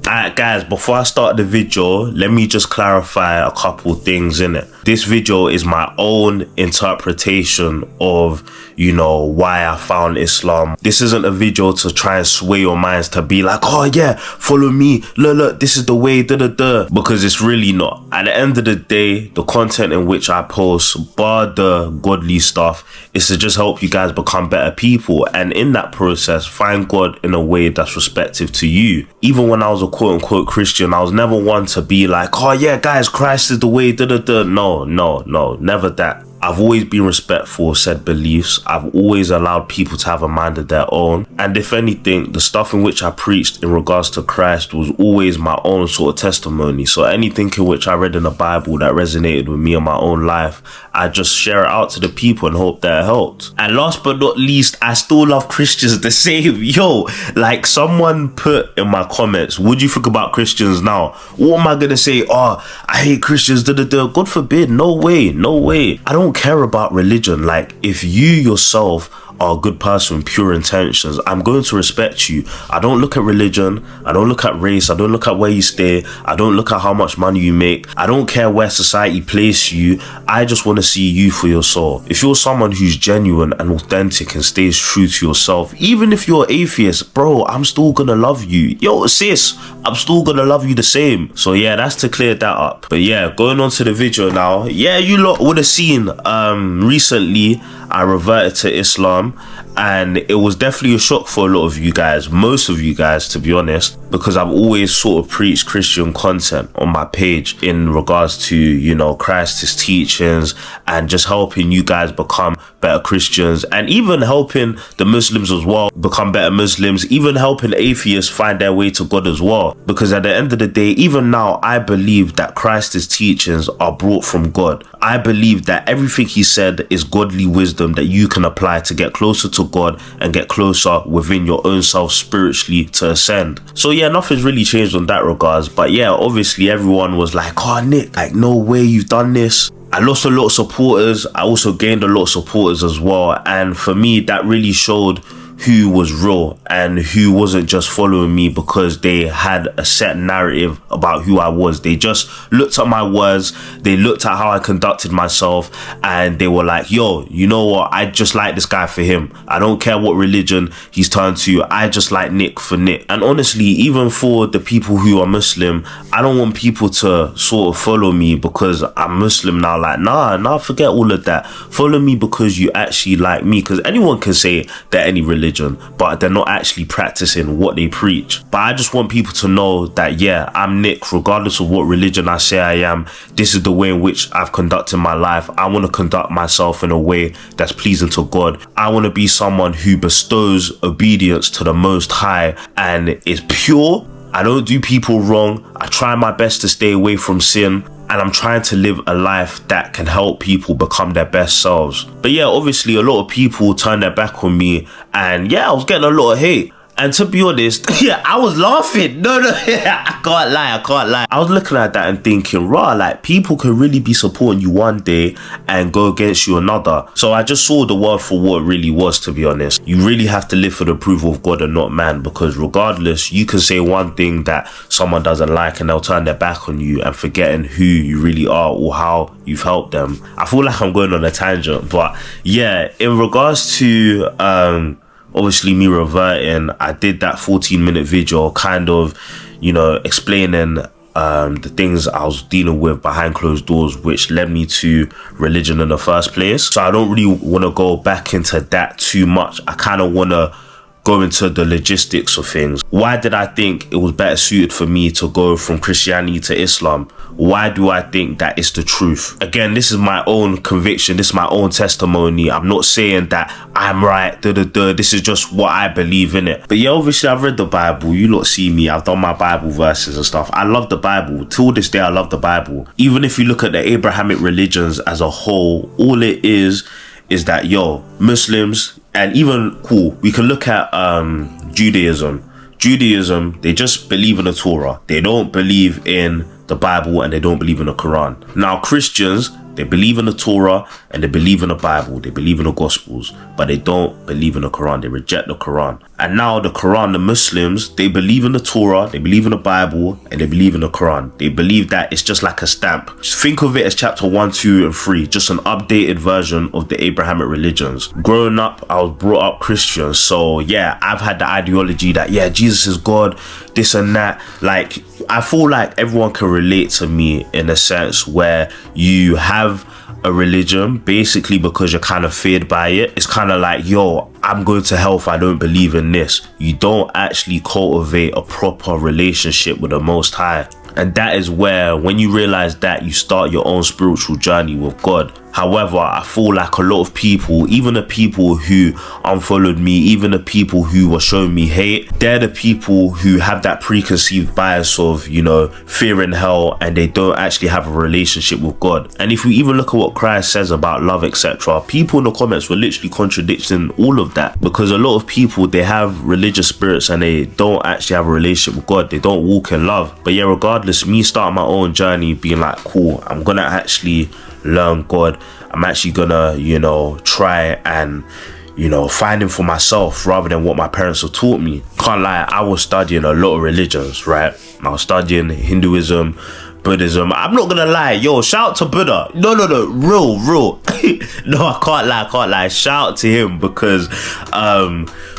Alright guys, before I start the video, let me just clarify a couple things in it. This video is my own interpretation of, why I found Islam. This isn't a video to try and sway your minds to be like, oh yeah, follow me, look, this is the way, because it's really not. At the end of the day, the content in which I post, bar the godly stuff, is to just help you guys become better people, and in that process, find God in a way that's respective to you. Even when I was a quote-unquote Christian, I was never one to be like, oh yeah guys, Christ is the way, No, never that. I've always been respectful of said beliefs. I've always allowed people to have a mind of their own. And if anything, the stuff in which I preached in regards to Christ was always my own sort of testimony. So anything in which I read in the Bible that resonated with me in my own life, I just share it out to the people and hope that it helped. And last but not least, I still love Christians the same. Like someone put in my comments, what do you think about Christians now? What am I going to say? Oh, I hate Christians, God forbid. No way. I don't care about religion. Like, if you yourself are a good person with pure intentions, I'm going to respect you. I don't look at religion, I don't look at race, I don't look at where you stay, I don't look at how much money you make, I don't care where society places you. I just want to see you for your soul. If you're someone who's genuine and authentic and stays true to yourself, even if you're atheist, bro, I'm still gonna love you. Yo sis, I'm still gonna love you the same. So yeah, that's to clear that up. But yeah, going on to the video now. Yeah, you lot would have seen recently I reverted to Islam, and it was definitely a shock for a lot of you guys, most of you guys to be honest, because I've always sort of preached Christian content on my page in regards to, Christ, his teachings, and just helping you guys become better Christians, and even helping the Muslims as well become better Muslims, even helping atheists find their way to God as well. Because at the end of the day, even now, I believe that Christ's teachings are brought from God. I believe that everything he said is godly wisdom that you can apply to get closer to God and get closer within your own self spiritually to ascend. So yeah, nothing's really changed on that regards. But yeah, obviously everyone was like, oh Nick, like no way you've done this. I lost a lot of supporters. I also gained a lot of supporters as well. And for me, that really showed who was real and who wasn't just following me because they had a set narrative about who I was. They just looked at my words, they looked at how I conducted myself, and they were like, yo, you know what, I just like this guy for him. I don't care what religion he's turned to, I just like Nick for Nick. And honestly, even for the people who are Muslim, I don't want people to sort of follow me because I'm Muslim now. Like, nah, forget all of that. Follow me because you actually like me, because anyone can say that any religion, but they're not actually practicing what they preach. But I just want people to know that, yeah, I'm Nick, regardless of what religion I say I am. This is the way in which I've conducted my life. I want to conduct myself in a way that's pleasing to God. I want to be someone who bestows obedience to the Most High and is pure. I don't do people wrong. I try my best to stay away from sin. And I'm trying to live a life that can help people become their best selves. But yeah, obviously a lot of people turned their back on me, and yeah, I was getting a lot of hate. And to be honest, yeah, I was laughing. No, I can't lie. I was looking at that and thinking, like, people can really be supporting you one day and go against you another. So I just saw the world for what it really was, to be honest. You really have to live for the approval of God and not man, because regardless, you can say one thing that someone doesn't like and they'll turn their back on you and forgetting who you really are or how you've helped them. I feel like I'm going on a tangent, but yeah, in regards to obviously me reverting, I did that 14-minute video kind of, explaining the things I was dealing with behind closed doors, which led me to religion in the first place. So I don't really want to go back into that too much. I kind of want to go into the logistics of things. Why did I think it was better suited for me to go from Christianity to Islam? Why do I think that is the truth? Again, this is my own conviction. This is my own testimony. I'm not saying that I'm right. This is just what I believe in it. But yeah, obviously I've read the Bible. You lot see me. I've done my Bible verses and stuff. I love the Bible. Till this day, I love the Bible. Even if you look at the Abrahamic religions as a whole, all it is that, Muslims, and even we can look at Judaism. They just believe in the Torah. They don't believe in the Bible and they don't believe in the Quran. Now, Christians They believe in the Torah and they believe in the Bible. They believe in the Gospels, but they don't believe in the Quran. They reject the Quran. And now the Quran, the Muslims, they believe in the Torah, they believe in the Bible, and they believe in the Quran. They believe that it's just like a stamp. Just think of it as chapter 1, 2, and 3, just an updated version of the Abrahamic religions. Growing up, I was brought up Christian, so yeah, I've had the ideology that, yeah, Jesus is God, this and that. Like, I feel like everyone can relate to me in a sense where you have a religion basically because you're kind of feared by it. It's kind of like, yo, I'm going to hell if I don't believe in this. You don't actually cultivate a proper relationship with the Most High. And that is where, when you realize that, you start your own spiritual journey with God. However, I feel like a lot of people, even the people who unfollowed me, even the people who were showing me hate, they're the people who have that preconceived bias of, you know, fearing hell, and they don't actually have a relationship with God. And if we even look at what Christ says about love, etc., people in the comments were literally contradicting all of that, because a lot of people, they have religious spirits and they don't actually have a relationship with God. They don't walk in love. But yeah, regardless, me starting my own journey, being like, cool, I'm gonna actually learn God. I'm actually gonna, you know, try and, you know, find him for myself rather than what my parents have taught me. Can't lie, I was studying a lot of religions, right? I was studying Hinduism, Buddhism. I'm not gonna lie, yo, shout out to Buddha. No, real. No, I can't lie. Shout out to him, because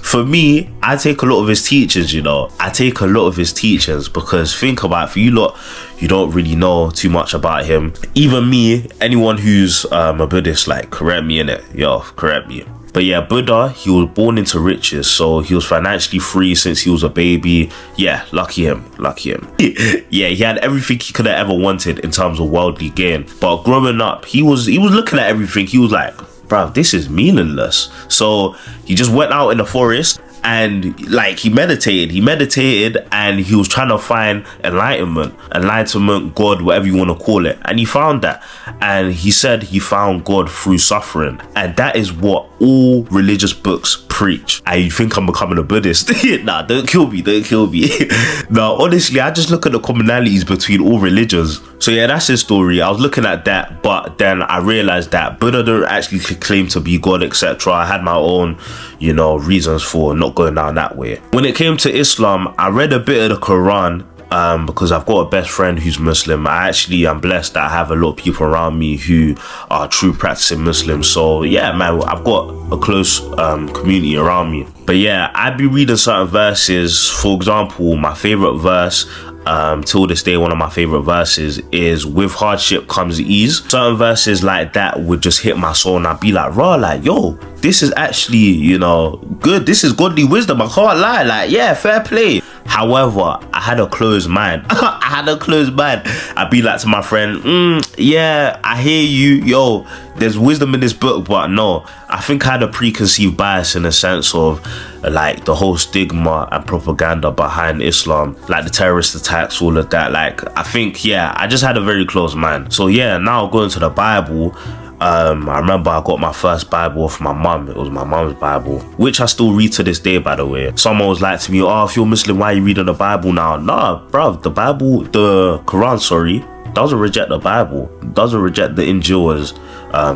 for me, I take a lot of his teachings, you know. Because think about it, for you lot, you don't really know too much about him. Even me, anyone who's a Buddhist, like, correct me, innit? Yo, correct me. But yeah, Buddha, he was born into riches, so he was financially free since he was a baby. Yeah, lucky him. Yeah, he had everything he could have ever wanted in terms of worldly gain. But growing up, he was looking at everything. He was like, bruv, this is meaningless. So he just went out in the forest and, like, he meditated and he was trying to find enlightenment, God, whatever you want to call it. And he found that. And he said he found God through suffering. And that is what all religious books preach. And you think I'm becoming a Buddhist? Nah, don't kill me. No, honestly, I just look at the commonalities between all religions. So yeah, that's his story. I was looking at that, but then I realized that Buddha don't actually claim to be God, etc. I had my own, you know, reasons for not going down that way. When it came to Islam, I read a bit of the Quran, because I've got a best friend who's Muslim. I'm blessed that I have a lot of people around me who are true practicing Muslims. So yeah, man, I've got a close community around me. But yeah, I'd be reading certain verses. For example, my favorite verse, till this day, one of my favorite verses is, with hardship comes ease. Certain verses like that would just hit my soul, and I'd be like, raw, like, yo, this is actually, you know, good. This is godly wisdom. I can't lie. Like, yeah, fair play. However, I had a closed mind. I'd be like to my friend, yeah, I hear you. Yo, there's wisdom in this book, but no, I think I had a preconceived bias in the sense of, like, the whole stigma and propaganda behind Islam, like the terrorist attacks, all of that. Like, I think, yeah, I just had a very closed mind. So yeah, now going to the Bible, I remember I got my first Bible off my mum. It was my mum's Bible, which I still read to this day, by the way. Someone was like to me, oh, if you're Muslim, why are you reading the Bible now? Nah, bruv, the Quran, sorry, doesn't reject the Bible. Doesn't reject the Injil, as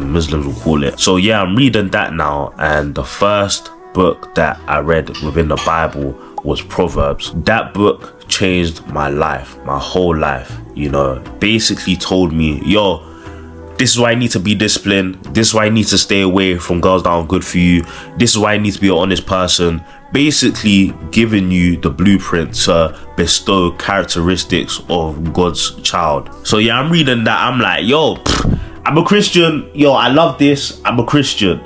Muslims will call it. So yeah, I'm reading that now, and the first book that I read within the Bible was Proverbs. That book changed my life, my whole life, you know. Basically told me, yo, this is why I need to be disciplined. This is why I need to stay away from girls that aren't good for you. This is why I need to be an honest person. Basically giving you the blueprint to bestow characteristics of God's child. So yeah, I'm reading that. I'm like, yo, I'm a Christian. Yo, I love this. I'm a Christian.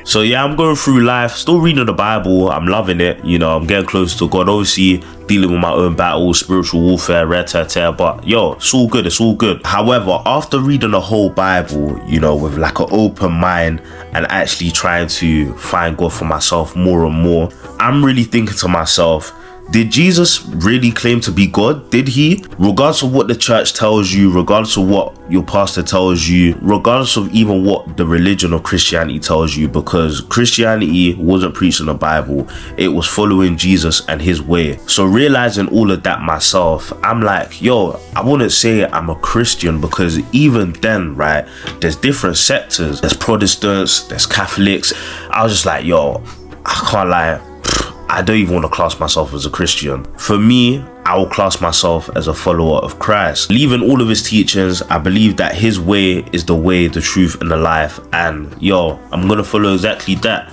So yeah, I'm going through life, still reading the Bible. I'm loving it. You know, I'm getting close to God. Obviously, dealing with my own battles, spiritual warfare, but yo, it's all good. However, after reading the whole Bible, you know, with like an open mind and actually trying to find God for myself more and more, I'm really thinking to myself, Did Jesus really claim to be God? Did he? Regardless of what the church tells you, regardless of what your pastor tells you, regardless of even what the religion of Christianity tells you, because Christianity wasn't preaching the Bible, it was following Jesus and his way. So realizing all of that myself, I'm like, yo, I wouldn't say I'm a Christian, because even then, right, there's different sectors. There's Protestants, there's Catholics. I was just like, yo, I can't lie, I don't even want to class myself as a Christian. For me, I will class myself as a follower of Christ. Leaving all of his teachings, I believe that his way is the way, the truth, and the life. And yo, I'm going to follow exactly that.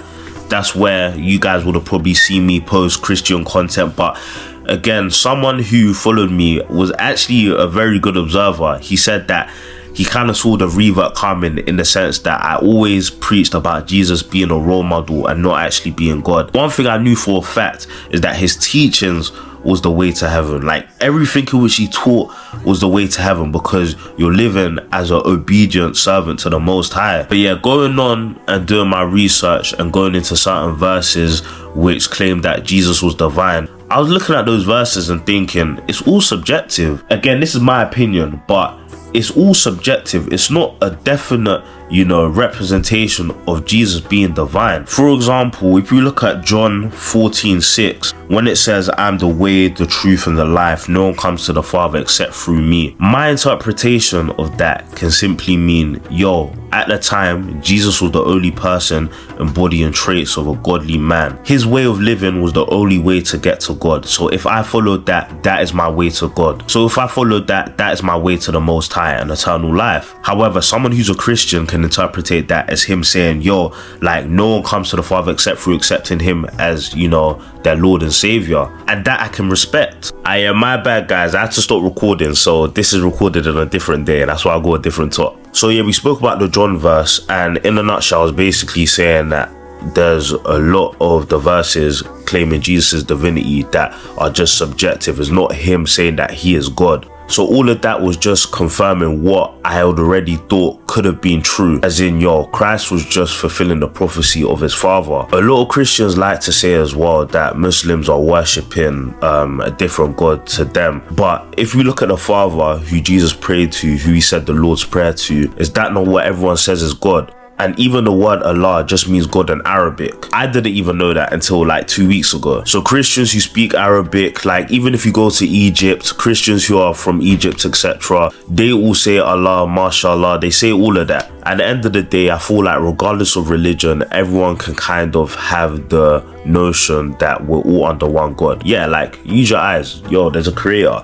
That's where you guys would have probably seen me post Christian content. But again, someone who followed me was actually a very good observer. He said that he kind of saw the revert coming, in the sense that I always preached about Jesus being a role model and not actually being God. One thing I knew for a fact is that his teachings was the way to heaven. Like, everything in which he taught was the way to heaven, because you're living as an obedient servant to the Most High. But yeah, going on and doing my research and going into certain verses which claim that Jesus was divine, I was looking at those verses and thinking, it's all subjective. Again, this is my opinion, but it's all subjective. It's not a definite, representation of Jesus being divine. For example, if you look at John 14:6, when it says, I'm the way, the truth, and the life, no one comes to the Father except through me. My interpretation of that can simply mean, at the time, Jesus was the only person embodying traits of a godly man. His way of living was the only way to get to God. So if I followed that, that is my way to God. So if I followed that, that is my way to the Most High and eternal life. However, someone who's a Christian can interpret that as him saying, no one comes to the Father except through accepting him as, their Lord and Savior. And that I can respect. My bad, guys. I had to stop recording, so this is recorded on a different day. That's why I go a different talk. So yeah, we spoke about the John verse, and in a nutshell, I was basically saying that there's a lot of the verses claiming Jesus' divinity that are just subjective. It's not him saying that he is God. So all of that was just confirming what I had already thought could have been true, as in, Christ was just fulfilling the prophecy of his father. A lot of Christians like to say as well that Muslims are worshipping a different God to them. But if we look at the Father who Jesus prayed to, who he said the Lord's Prayer to, is that not what everyone says is God? And even the word Allah just means God in Arabic. I didn't even know that until like 2 weeks ago. So Christians who speak Arabic, like even if you go to Egypt, Christians who are from Egypt, etc., they all say Allah, mashallah, they say all of that. At the end of the day, I feel like regardless of religion, everyone can kind of have the notion that we're all under one God. Yeah, like, use your eyes. There's a creator.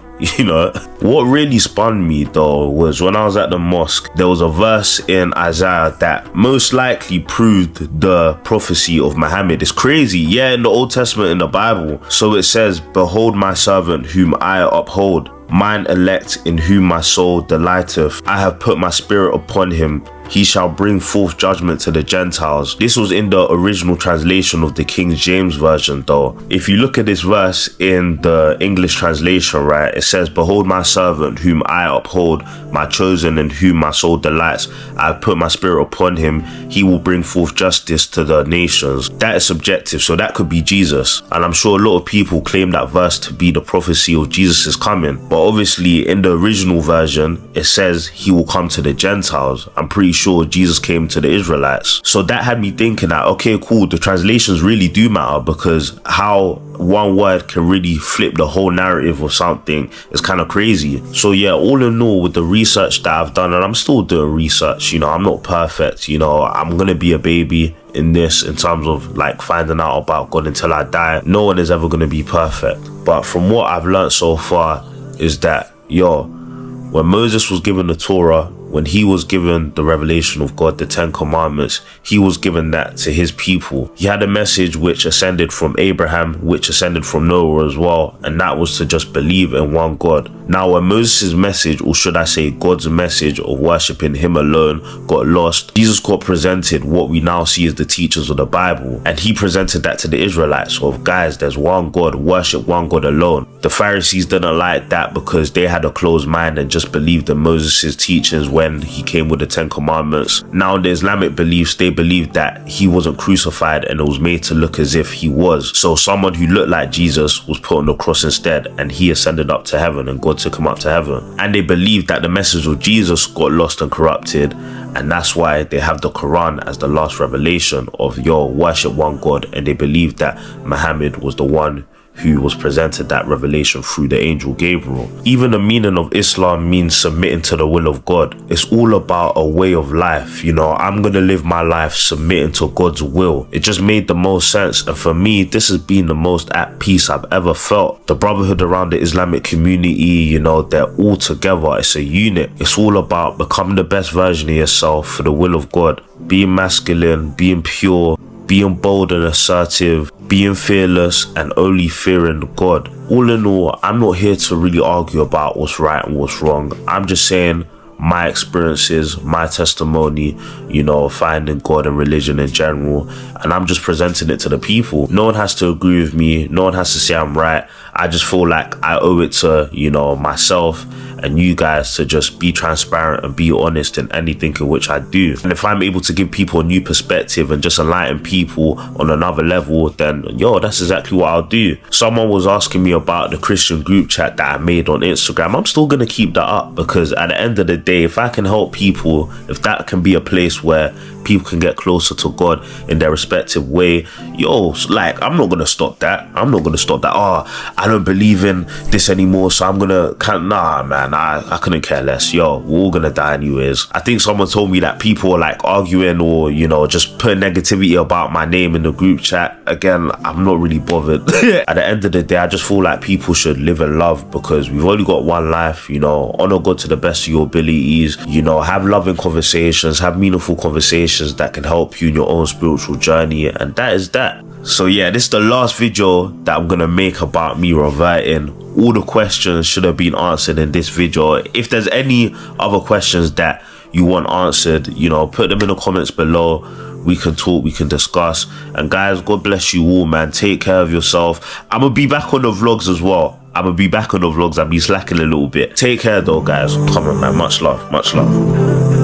What really spun me though was when I was at the mosque, there was a verse in Isaiah that most likely proved the prophecy of Muhammad. It's crazy. Yeah, in the Old Testament, in the Bible. So it says, behold my servant whom I uphold, mine elect in whom my soul delighteth. I have put my spirit upon him. He shall bring forth judgment to the Gentiles. This was in the original translation of the King James Version though. If you look at this verse in the English translation, right, it says, behold my servant whom I uphold, my chosen in whom my soul delights. I have put my spirit upon him. He will bring forth justice to the nations. That is subjective, so that could be Jesus. And I'm sure a lot of people claim that verse to be the prophecy of Jesus' coming. But obviously in the original version, it says he will come to the Gentiles. I'm pretty sure Jesus came to the Israelites. So that had me thinking that, okay, cool, the translations really do matter, because how one word can really flip the whole narrative of something is kind of crazy. So yeah, all in all, with the research that I've done, and I'm still doing research, I'm not perfect, I'm gonna be a baby in this, in terms of like finding out about God until I die. No one is ever gonna be perfect. But from what I've learned so far is that, when Moses was given the Torah, when he was given the revelation of God, the 10 Commandments, he was given that to his people. He had a message which ascended from Abraham, which ascended from Noah as well, and that was to just believe in one God. Now, when Moses' message, or should I say God's message of worshipping him alone, got lost, Jesus got presented what we now see as the teachers of the Bible, and he presented that to the Israelites of, guys, there's one God, worship one God alone. The Pharisees didn't like that because they had a closed mind and just believed in Moses' teachings, where when he came with the 10 commandments. Now the Islamic beliefs, they believe that he wasn't crucified and it was made to look as if he was. So someone who looked like Jesus was put on the cross instead, and he ascended up to heaven and God took him up to heaven. And they believe that the message of Jesus got lost and corrupted, and that's why they have the Quran as the last revelation of worship one God, and they believe that Muhammad was the one who was presented that revelation through the angel Gabriel. Even the meaning of Islam means submitting to the will of God. It's all about a way of life. I'm gonna live my life submitting to God's will. It just made the most sense, and for me, this has been the most at peace I've ever felt. The brotherhood around the Islamic community, they're all together. It's a unit. It's all about becoming the best version of yourself for the will of God. Being masculine, being pure, being bold and assertive, being fearless, and only fearing God. All in all, I'm not here to really argue about what's right and what's wrong. I'm just saying my experiences, my testimony, finding God and religion in general, and I'm just presenting it to the people. No one has to agree with me. No one has to say I'm right. I just feel like I owe it to, myself and you guys to just be transparent and be honest in anything in which I do. And if I'm able to give people a new perspective and just enlighten people on another level, then that's exactly what I'll do. Someone was asking me about the Christian group chat that I made on Instagram. I'm still gonna keep that up, because at the end of the day, if I can help people, if that can be a place where people can get closer to God in their respective way, I'm not gonna stop that. Oh, I don't believe in this anymore, so I'm gonna nah, man, I couldn't care less. We're all gonna die anyways. I think someone told me that people are arguing or just putting negativity about my name in the group chat. Again, I'm not really bothered. At the end of the day, I just feel like people should live in love, because we've only got one life. Honor God to the best of your abilities. Have loving conversations, have meaningful conversations that can help you in your own spiritual journey, and that is that. So this is the last video that I'm gonna make about me reverting. All the questions should have been answered in this video. If there's any other questions that you want answered, put them in the comments below. We can talk, we can discuss. And guys, God bless you all, man. Take care of yourself. I'm gonna be back on the vlogs as well. I've been slacking a little bit. Take care though, guys. Comment, man. Much love.